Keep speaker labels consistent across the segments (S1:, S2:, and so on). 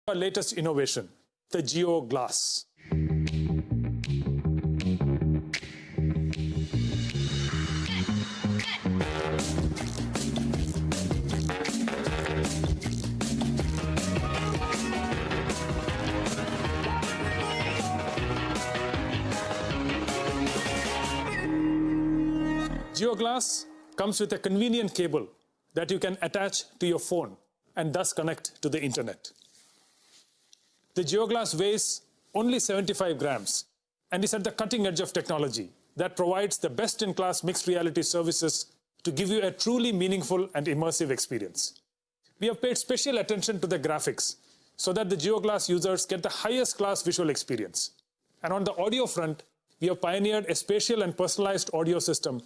S1: Our latest innovation, the Geo Glass. GeoGlass comes with a convenient cable that you can attach to your phone and thus connect to the internet. The GeoGlass weighs only 75 grams and is at the cutting edge of technology that provides the best-in-class mixed reality services to give you a truly meaningful and immersive experience. We have paid special attention to the graphics so that the GeoGlass users get the highest class visual experience. And on the audio front, we have pioneered a spatial and personalized audio system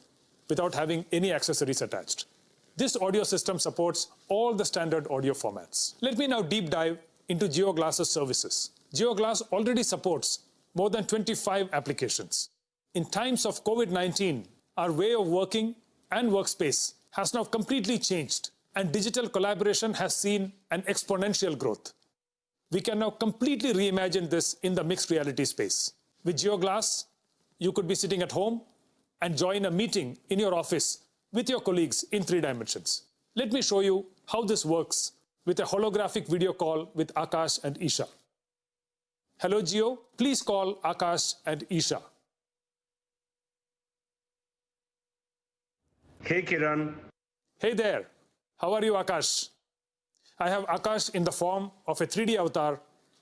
S1: without having any accessories attached. This audio system supports all the standard audio formats. Let me now deep dive into GeoGlass's services. GeoGlass already supports more than 25 applications. In times of COVID-19, our way of working and workspace has now completely changed, and digital collaboration has seen an exponential growth. We can now completely reimagine this in the mixed reality space. With GeoGlass, you could be sitting at home and join a meeting in your office with your colleagues in 3 dimensions. Let me show you how this works with a holographic video call with Akash and Isha. Hello Geo, please call Akash and Isha.
S2: Hey Kiran.
S1: Hey there, how are you Akash? I have Akash in the form of a 3D avatar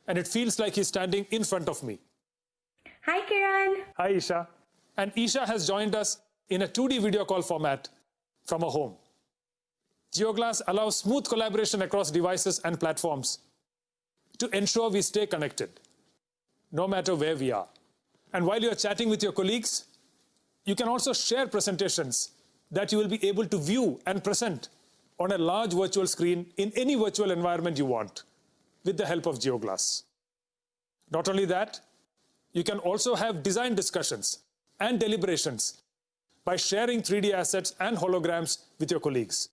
S1: and it feels like he's standing in front of me.
S3: Hi Kiran.
S1: Hi Isha. And Isha has joined us in a 2D video call format from a home. GeoGlass allows smooth collaboration across devices and platforms to ensure we stay connected, no matter where we are. And while you are chatting with your colleagues, you can also share presentations that you will be able to view and present on a large virtual screen in any virtual environment you want with the help of GeoGlass. Not only that, you can also have design discussions and deliberations by sharing 3D assets and holograms with your colleagues.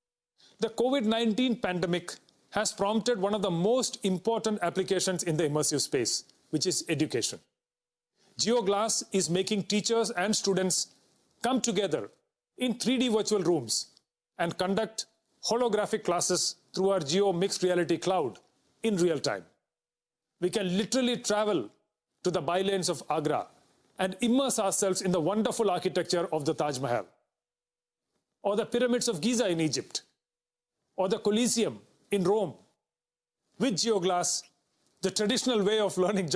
S1: The COVID-19 pandemic has prompted one of the most important applications in the immersive space, which is education. GeoGlass is making teachers and students come together in 3D virtual rooms and conduct holographic classes through our Geo Mixed Reality Cloud in real time. We can literally travel to the bylanes of Agra and immerse ourselves in the wonderful architecture of the Taj Mahal, or the pyramids of Giza in Egypt, or the Colosseum in Rome. With GeoGlass, the traditional way of learning geography